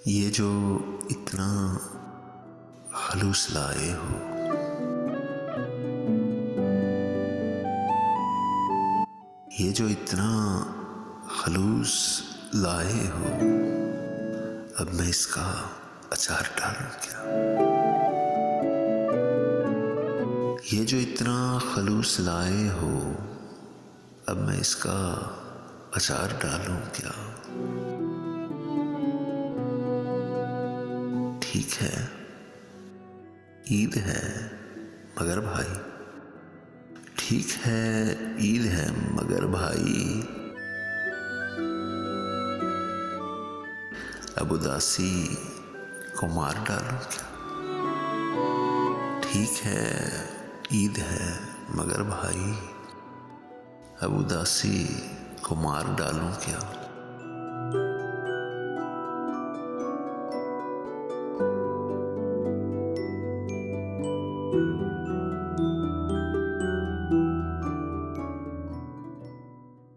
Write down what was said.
ये जो इतना खलूस लाए हो, ये जो इतना खलूस लाए हो, अब मैं इसका अचार डालूं क्या? ये जो इतना खलूस लाए हो, अब मैं इसका अचार डालूं क्या? ठीक है, ईद है मगर भाई, ठीक है ईद है मगर भाई, अब उदासी को मार डालूं क्या? ठीक है ईद है मगर भाई, अब उदासी को मार डालूं क्या?